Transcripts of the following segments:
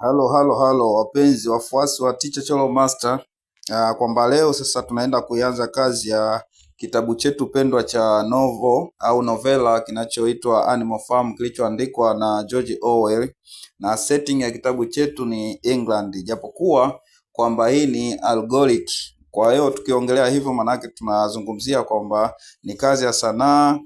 Halo wapenzi wafuasi wa Teacher Cholo Master. Kwamba leo sasa tunaenda kuianza kazi ya kitabu chetu pendwa cha novel au novela kinachoitwa Animal Farm kilichoandikwa na George Orwell, na setting ya kitabu chetu ni England, japokuwa kwamba hii ni algoric. Kwa hiyo tukiongelea hivyo, manake tunazungumzia kwamba ni kazi ya sanaa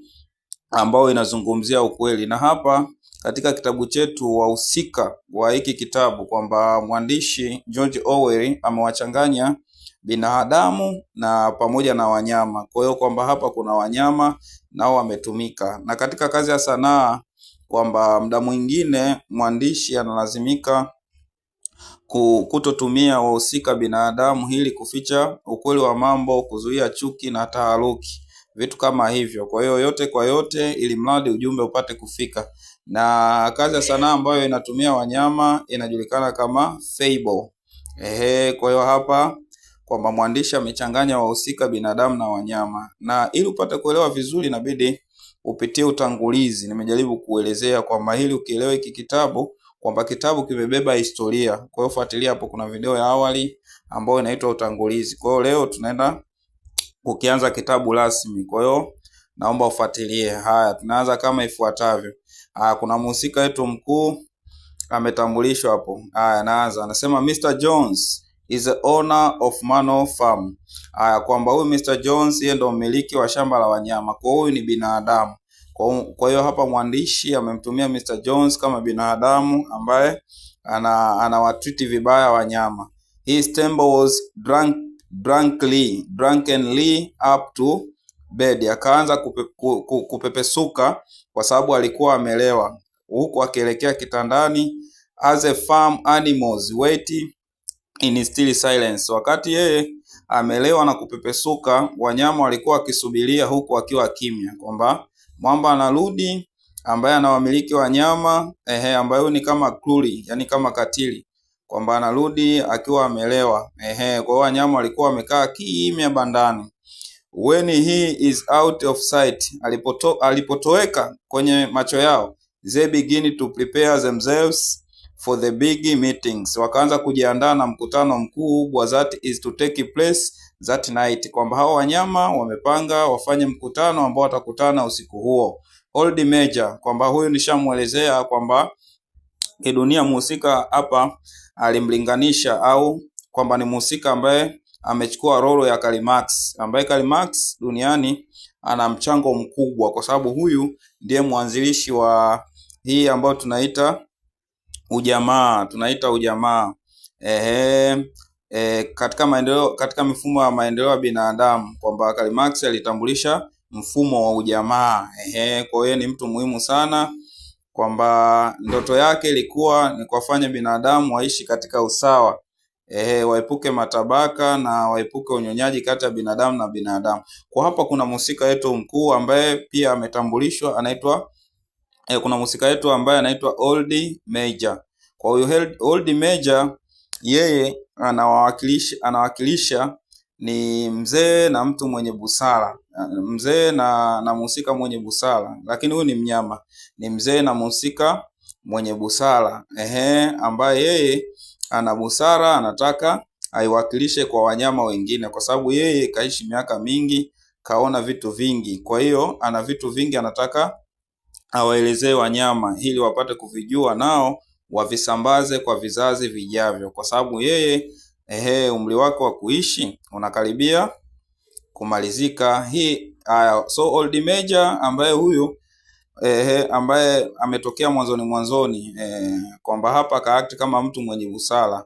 ambayo inazungumzia ukweli. Na hapa katika kitabu chetu wahusika wa hiki kitabu kwamba mwandishi George Orwell amewachanganya binadamu na pamoja na wanyama. Kwa hiyo kwamba hapa kuna wanyama nao wametumika. Na katika kazi ya sanaa kwamba muda mwingine mwandishi analazimika kutotumia wahusika binadamu ili kuficha ukweli wa mambo, kuzuia chuki na taharuki, vitu kama hivyo. Kwa hiyo yote kwa yote, ili mradi ujumbe upate kufika. Na kazi ya sanaa ambayo inatumia wanyama inajulikana kama fable. Kwa hiyo hapa kwamba mwandishi amechanganya wahusika binadamu na wanyama, na ili upate kuelewa vizuri inabidi upitie utangulizi. Nimejaribu kuelezea kwamba ili ukielewa hiki kitabu kwamba kitabu kimebeba historia. Kwa hiyo fuatilia hapo, kuna video ya awali ambayo inaitwa utangulizi. Kwa hiyo leo tunaenda kukianza kitabu rasmi. Kwa hiyo naomba ufuatilie. Haya, tunaanza kama ifuatavyo. Kuna mhusika wetu mkuu ametambulishwa hapo. Haya, naanza. Anasema Mr. Jones is the owner of Manor Farm. Kwamba huyu Mr. Jones yeye ndo mmiliki wa shamba la wanyama. Kwa huyu ni binadamu. Kwa hiyo hapa mwandishi amemtumia Mr. Jones kama binadamu ambaye anawatreat vibaya wanyama. His temper was drunkenly up to bed. Akaanza kupepesuka kwa sababu alikuwa amelewa, huku akielekea kitandani. As a farm animals wait in still silence. Wakati yeye amelewa na kupepesuka, wanyama walikuwa wakisubiria huku akiwa kimya, kwamba mwamba anarudi ambaye anawamiliki wanyama, ambaye ni kama kruli, yani kama katili, kwamba anarudi akiwa amelewa. Kwa hiyo wanyama walikuwa wamekaa kimya bandani. When he is out of sight, alipotoweka kwenye macho yao, they begin to prepare themselves for the big meetings. Wakaanza kujiandaa na mkutano mkuu, that is to take place that night, kwamba hao wanyama wamepanga wafanye mkutano ambao watakutana usiku huo. Old Major, kwamba huyu nishamuelezea kwamba kidunia mhusika hapa alimlinganisha, au kwamba ni mhusika ambaye amechukua rolo ya Karl Marx, ambaye Karl Marx duniani ana mchango mkubwa kwa sababu huyu ndiye mwanzilishi wa hii ambayo tunaita ujamaa. Katika mifumo ya maendeleo ya binadamu, kwamba Karl Marx alitambulisha mfumo wa ujamaa. Kwa hiyo ni mtu muhimu sana, kwamba ndoto yake ilikuwa ni kuwafanya binadamu waishi katika usawa, waepuke matabaka na waepuke unyonyaji kati ya binadamu na binadamu. Kwa hapa kuna mhusika wetu mkuu ambaye pia ametambulishwa, anaitwa kuna mhusika wetu ambaye anaitwa Old Major. Kwa hiyo Old Major yeye anawakilisha ni mzee na mtu mwenye busara, mzee na mhusika mwenye busara, lakini huyu ni mnyama, ni mzee na mhusika mwenye busara, ambaye yeye ana busara, anataka aiwakilishe kwa wanyama wengine, kwa sababu yeye kaishi miaka mingi, kaona vitu vingi. Kwa hiyo ana vitu vingi, anataka awaelezee wanyama ili wapate kuvijua, nao wavisambaze kwa vizazi vijavyo, kwa sababu yeye umri wake wa kuishi unakaribia kumalizika. So Old Major ambaye huyu ambaye ametokea mwanzoni, kwamba hapa kaakti kama mtu mwenye busara.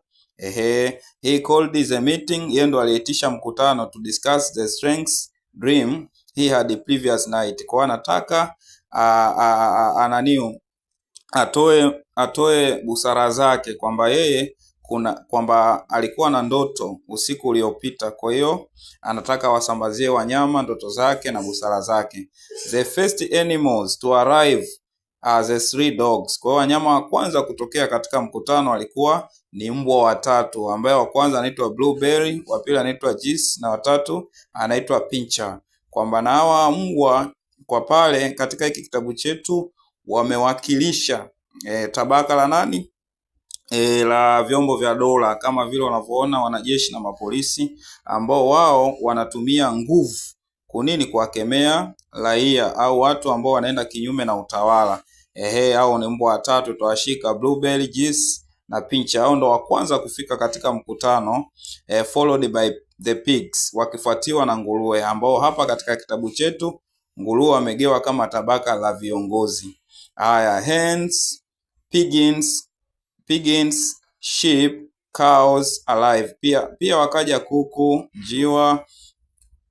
He called the meeting, yeye ndo aliitisha mkutano, to discuss the strengths dream he had the previous night. Kwa anataka atoe busara zake, kwamba yeye kwamba alikuwa na ndoto usiku uliopita. Kwa hiyo anataka wasambazie wanyama ndoto zake na busara zake. The first animals to arrive are the 3 dogs. Kwa hiyo wanyama wa kwanza kutokea katika mkutano walikuwa ni mbwa watatu, ambaye wa kwanza anaitwa Blueberry, wa pili anaitwa Jis, na watatu anaitwa Pincher. Kwamba na hawa mbwa kwa pale katika hiki kitabu chetu wamewakilisha tabaka la nani? la vyombo vya dola kama vile wanavyoona wanajeshi na mapolisi ambao wao wanatumia nguvu kunini kuwakemea raia au watu ambao wanaenda kinyume na utawala. Hao ni mbwa watatu tutawashika, Bluebell, Geese na Pincher. Hao ndo wa kwanza kufika katika mkutano, followed by the pigs, wakifuatiwa na nguruwe, ambao hapa katika kitabu chetu nguruwe wamegewa kama tabaka la viongozi. Haya, hens, pigeons, sheep, cows, alive. Pia wakaja kuku, njiwa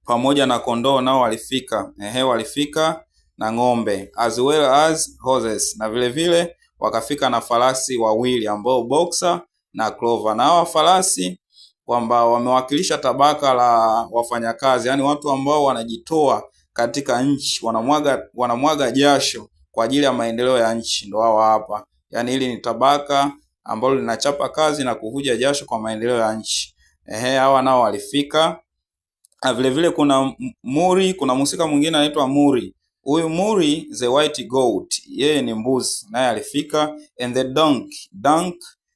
pamoja na kondoo nao walifika. Walifika na ng'ombe, as well as horses, na vile vile wakafika na farasi wawili ambao Boxer na Clover. Na hawa farasi kwamba wamewakilisha tabaka la wafanyakazi, yani watu ambao wanajitoa katika nchi, wanamwaga jasho kwa ajili ya maendeleo ya nchi, ndio hao hapa. Yani hili ni tabaka ambalo linachapa kazi na kuvuja jasho kwa maendeleo ya nchi. Hawa nao walifika. Vile vile kuna Muri, kuna mhusika mwingine anaitwa Muri. Huyu Muri the white goat, yeye ni mbuzi, naye alifika. And the donkey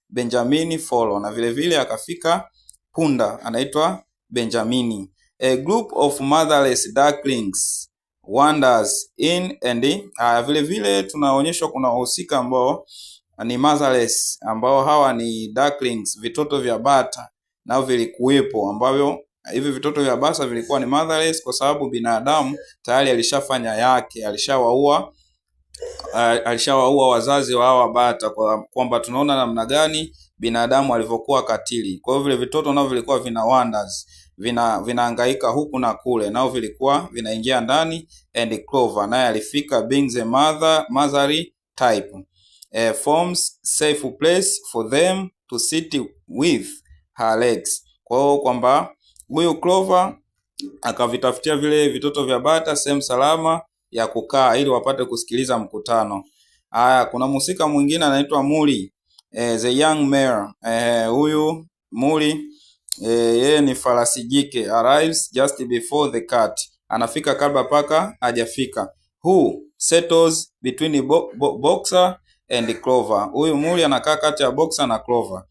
Benjamin follow, na vile vile akafika punda anaitwa Benjamini. A group of motherless ducklings wanders in and vile vile tunaonyeshwa kuna wahusika ambao ni motherless, ambao hawa ni ducklings, vitoto vya bata, nao vilikuwepo, ambavyo hivi vitoto vya bata vilikuwa ni motherless kwa sababu binadamu tayari alishafanya yake, alishawaua wazazi wa hawa bata, kwamba tunaona namna gani binadamu alivyokuwa katili. Kwa hiyo vile vitoto nao vilikuwa vina wonders, vinahangaika huku na kule, nao vilikuwa vinaingia ndani. And Clover naye alifika, being the motherly type, forms safe place for them to sit with her legs. Kwa hiyo kwamba huyu Clover akavitafutia vile vitoto vya bata sehemu salama ya kukaa ili wapate kusikiliza mkutano. Haya, kuna mhusika mwingine anaitwa Muri, the young mare. Huyu Muri yeye ni farasi jike, arrives just before the cat, anafika kabla paka hajafika. Who settles between Boxer and Clover. Huyu Muri anakaa kati ya Boxer na Clover.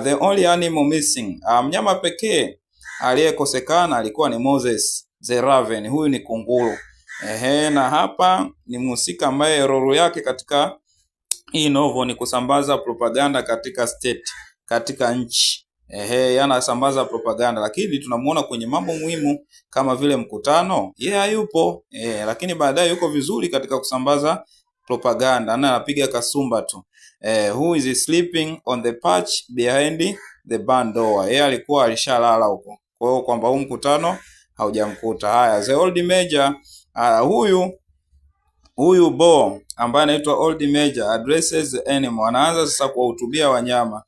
The only animal missing, mnyama pekee aliyekosekana alikuwa ni Moses the raven. Huyu ni kunguru. Na hapa ni mhusika ambaye role yake katika hii novel ni kusambaza propaganda katika state, katika nchi. Anasambaza propaganda, lakini tunamuona kwenye mambo muhimu kama vile mkutano hayupo, lakini baadaye yuko vizuri katika kusambaza propaganda, na anapiga kasumba tu. Who is sleeping on the perch behind the barn door. Alikuwa alishalala huko, kwa hiyo kwamba huu mkutano haujamkuta. Haya, the old major, huyu Bo ambaye anaitwa Old Major addresses the animal, anaanza sasa kuwahutubia wanyama.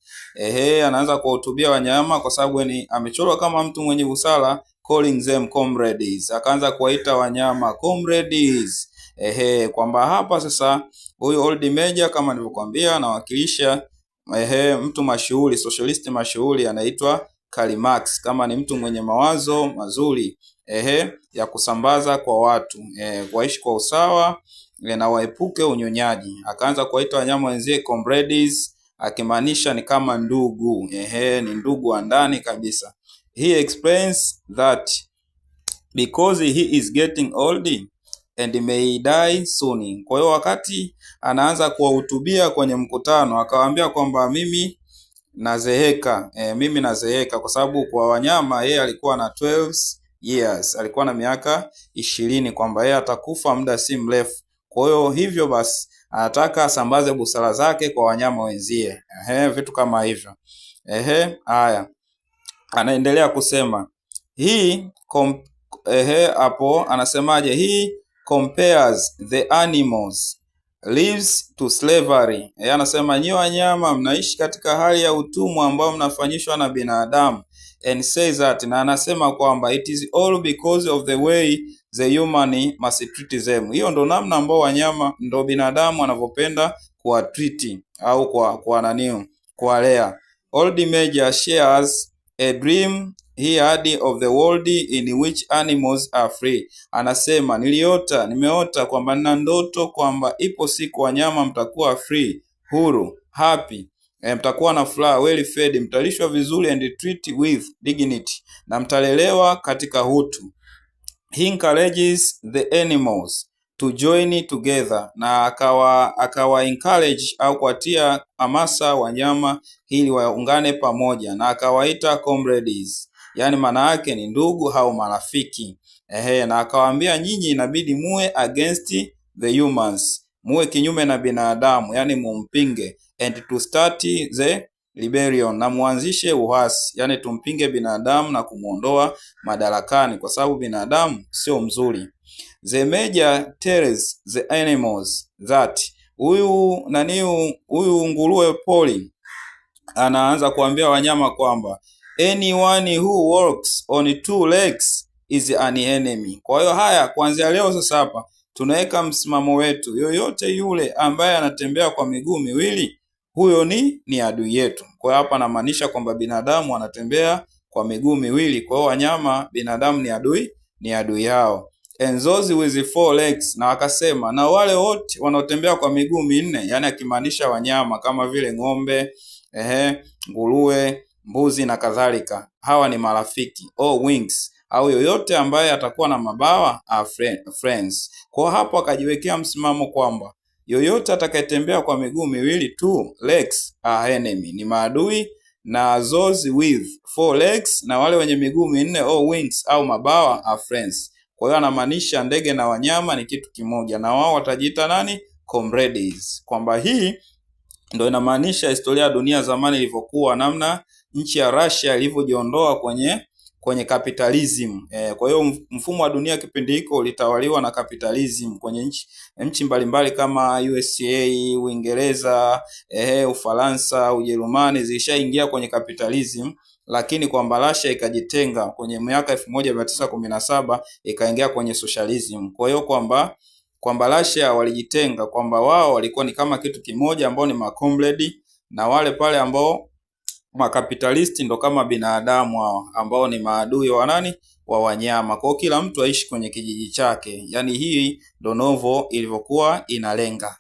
Anaanza kuwahutubia wanyama kwa sababu ni amechorwa kama mtu mwenye busara, calling them comrades, akaanza kuwaita wanyama comrades. Kwamba hapa sasa huyu Old Major kama nilivyokuambia anawakilisha mtu mashuhuri, socialist mashuhuri anaitwa Karl Marx, kama ni mtu mwenye mawazo mazuri ya kusambaza kwa watu, waishi kwa usawa na waepuke unyonyaji. Akaanza kuwaita wanyama wenzie comrades, akimaanisha ni kama ndugu, ni ndugu wa ndani kabisa. He explains that because he is getting old and may die soon. Kwa hiyo wakati anaanza kuwahutubia kwenye mkutano akawaambia kwamba mimi nazeeka, kwa sababu kwa wanyama yeye alikuwa na 12 years, alikuwa na miaka 20, kwamba yeye atakufa muda si mrefu. Kwa hiyo hivyo basi anataka asambaze busara zake kwa wanyama wenzie, vitu kama hivyo. Haya, anaendelea kusema hapo anasemaje? He compares the animals lives to slavery. Anasema nyi wanyama mnaishi katika hali ya utumwa ambao mnafanyishwa na binadamu, and says that, na anasema kwamba it is all because of the way the human must treat them. Hiyo ndo namna ambao wanyama, ndo binadamu anavyopenda kuwatreat au kuwalea. Old Major shares a dream he had of the world in which animals are free. Anasema nimeota kwamba nina ndoto kwamba ipo siku wanyama mtakuwa free, huru, happy, mtakuwa na furaha, well fed, mtalishwa vizuri, and treat with dignity, na mtalelewa katika hutu. He encourages the animals to join together, na akawa encourage au kuatia hamasa wanyama ili waungane pamoja, na akawaita comrades, yani maana yake ni ndugu au marafiki. Na akawaambia nyinyi inabidi muwe against the humans, muwe kinyume na binadamu, yani mumpinge, and to start the rebellion, na muanzishe uhasi, yani tumpinge binadamu na kumuondoa madarakani kwa sababu binadamu sio mzuri. The major tells the animals that, huyu nguruwe poli anaanza kuambia wanyama kwamba anyone who walks on two legs is an enemy. Kwa hiyo haya, kuanzia leo sasa hapa tunaweka msimamo wetu, yoyote yule ambaye anatembea kwa miguu miwili, huyo ni adui yetu. Kwa hiyo hapa anamaanisha kwamba binadamu anatembea kwa miguu miwili, kwa hiyo wanyama, binadamu ni adui yao. And those with four legs, na wakasema na wale wote wanaotembea kwa miguu minne, yani akimaanisha wanyama kama vile ng'ombe, nguruwe, mbuzi na kadhalika, hawa ni marafiki. Wings, au yoyote ambaye atakuwa na mabawa are friends. Kwa hapo akajiwekea msimamo kwamba yoyote atakayetembea kwa miguu miwili, two legs, are enemy, ni maadui, na those with four legs, na wale wenye miguu minne, wings au mabawa, are friends. Kwa hiyo anamaanisha ndege na wanyama ni kitu kimoja, na wao watajiita nani? Comrades. Kwamba hii ndio inamaanisha historia ya dunia zamani ilivyokuwa, namna nchi ya Russia ilivyojiondoa kwenye capitalism. Kwa hiyo mfumo wa dunia kipindi hiko ulitawaliwa na capitalism kwenye nchi mbalimbali kama USA, Uingereza, Ufaransa, Ujerumani zilishaingia kwenye capitalism, lakini kwamba Russia ikajitenga kwenye miaka 1917 ikaingia kwenye socialism. Kwa hiyo kwamba Russia walijitenga, kwamba wao walikuwa ni kama kitu kimoja ambao ni macomrade, na wale pale ambao makapitalisti ndo kama binadamu hao ambao ni maadui wa nani? Wa wanyama. Kwa kila mtu aishi kwenye kijiji chake. Yani hii ndo novel ilivyokuwa inalenga.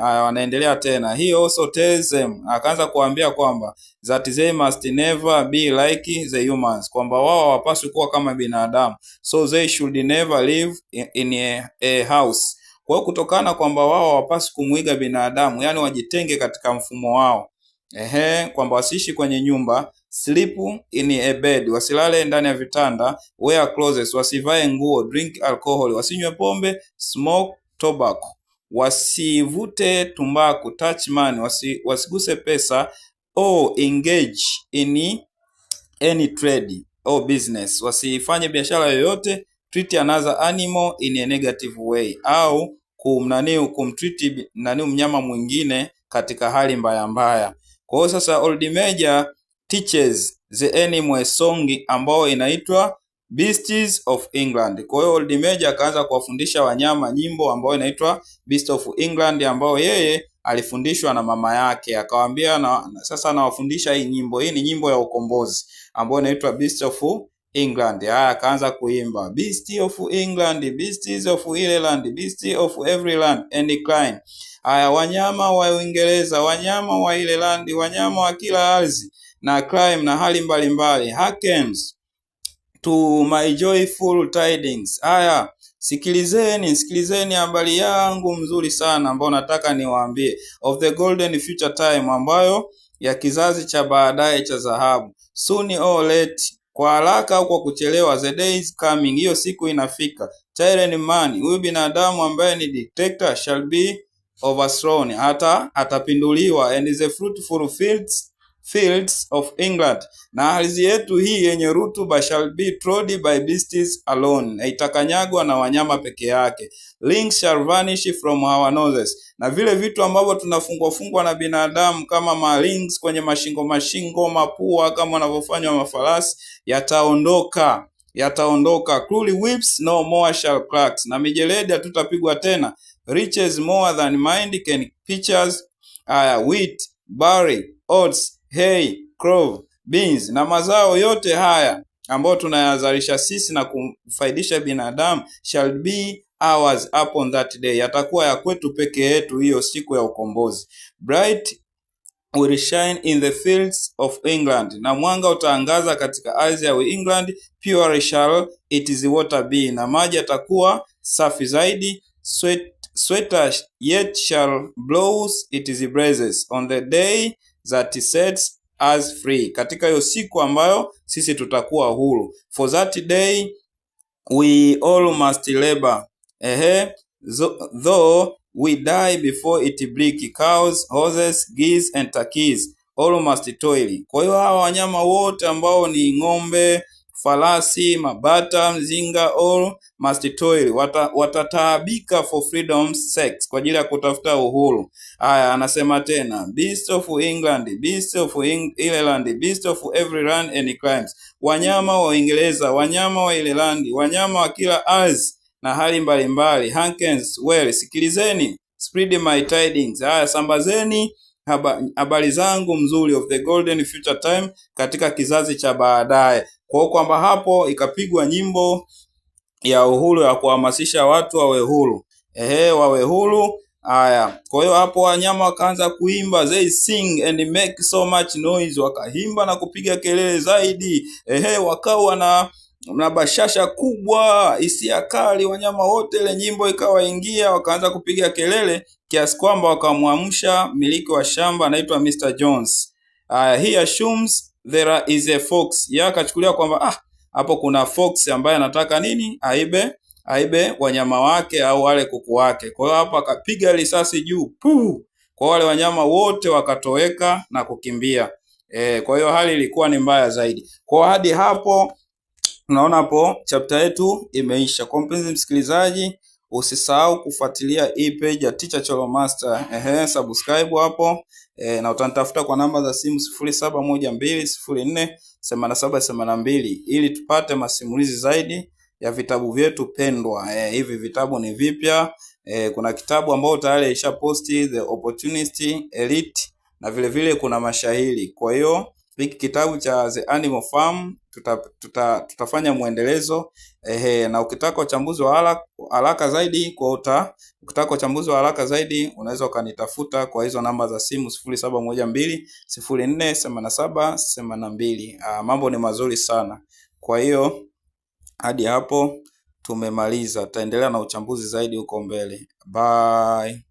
Wanaendelea tena. He also tells them, akaanza kuambia kwamba that they must never be like the humans, kwamba wao hawapaswi kuwa kama binadamu, so they should never live in a house. Kwa hiyo kutokana kwamba wao hawapaswi kumuiga binadamu, yani wajitenge katika mfumo wao, kwamba wasiishi kwenye nyumba, sleep in a bed, wasilale ndani ya vitanda, wear clothes, wasivae nguo, drink alcohol, wasinywe pombe, smoke tobacco, wasivute tumbaku, touch money, wasiguse pesa, engage in any trade or business, wasifanye biashara yoyote, treat another animal in a negative way, au kumtreat mnyama mwingine katika hali mbaya mbaya. Kwa hiyo sasa Old Major teaches the animal song ambao inaitwa Beasts of England. Kwa hiyo Old Major akaanza kuwafundisha wanyama nyimbo ambayo inaitwa Beasts of England, ambao yeye alifundishwa na mama yake. Akawaambia sasa anawafundisha hii nyimbo. Hii ni nyimbo ya ukombozi ambayo inaitwa Beasts of England. Akaanza kuimba Beasts of England, Beasts of Ireland, Beasts of every land and climb. Wanyama wa Uingereza, wanyama wa Ireland, wanyama wa kila ardhi na climb na hali mbalimbali. Hearkens to my joyful tidings. Sikilizeni habari yangu mzuri sana ambao nataka niwaambie. Of the golden future time, ambayo ya kizazi cha baadaye cha dhahabu. Soon or late, kwa haraka au kwa kuchelewa, the day is coming, hiyo siku inafika. Tyrant man, huyu binadamu ambaye ni dictator, shall be overthrown, atapinduliwa, and the fruitful fields of England, na ardhi yetu hii yenye rutuba, shall be trod by beasts alone, itakanyagwa na wanyama peke yake. Links shall vanish from our noses, na vile vitu ambavyo tunafungwa na binadamu kama malings kwenye mashingo, mapua kama wanavyofanywa mafarasi, yataondoka. Cruel whips no more shall crack, na mijeledi hatutapigwa tena. Riches more than mind can pictures, wheat, barley, oats, hay, clove, beans, na mazao yote haya ambayo tunayazalisha sisi na kufaidisha binadamu, shall be ours upon that day, yatakuwa ya kwetu peke yetu hiyo siku ya ukombozi. Bright will shine in the fields of England, na mwanga utaangaza katika ardhi ya England. Pure shall its water be, na maji yatakuwa safi zaidi. Sweeter yet shall blows its breezes on the day that sets us free, katika hiyo siku ambayo sisi tutakuwa huru. For that day we all must labor, though we die before it break. Cows, horses, geese and turkeys all must toil. Kwa hiyo hawa wanyama wote ambao ni ng'ombe, farasi, mabata, mzinga, all must toil, watataabika for freedom's sake, kwa ajili ya kutafuta uhuru. Haya, anasema tena, beasts of England, beasts of Ireland, beasts of every land and climes, wanyama wa Uingereza, wanyama wa Ireland, wanyama wa kila ardhi na hali mbalimbali. Hearkens well, sikilizeni. Spread my tidings, haya sambazeni habari zangu mzuri, of the golden future time, katika kizazi cha baadaye. Kwa kwamba hapo ikapigwa nyimbo ya uhuru ya kuhamasisha watu wawe huru, wawe huru. Haya, kwa hiyo hapo wanyama wakaanza kuimba, they sing and make so much noise, wakaimba na kupiga kelele zaidi, wakawa na bashasha kubwa, hisia kali, wanyama wote, ile nyimbo ikawaingia, wakaanza kupiga kelele kiasi kwamba wakamwamsha miliki wa shamba anaitwa Mr. Jones. He assumes there is a fox, akachukulia kwamba hapo kuna fox ambaye anataka nini, aibe wanyama wake au wale kuku wake. Kwa hiyo hapo akapiga risasi juu, kwa wale wanyama wote wakatoweka na kukimbia. Kwa hiyo hali ilikuwa ni mbaya zaidi. Kwa hadi hapo tunaona hapo chapter yetu imeisha. Kwa mpenzi msikilizaji, usisahau kufuatilia hii page ya Teacher Cholo Master. Subscribe hapo, na utanitafuta kwa namba za simu 0712048782 ili tupate masimulizi zaidi ya vitabu vyetu pendwa. Hivi vitabu ni vipya. Kuna kitabu ambao tayari isha posti, The Opportunist Elite, na vile vile kuna mashairi. Kwa hiyo hiki kitabu cha The Animal Farm tutafanya muendelezo. Na ukitaka uchambuzi wa haraka zaidi unaweza ukanitafuta kwa hizo namba za simu 0712048782. Mambo ni mazuri sana. Kwa hiyo hadi hapo tumemaliza, tutaendelea na uchambuzi zaidi huko mbele. Bye.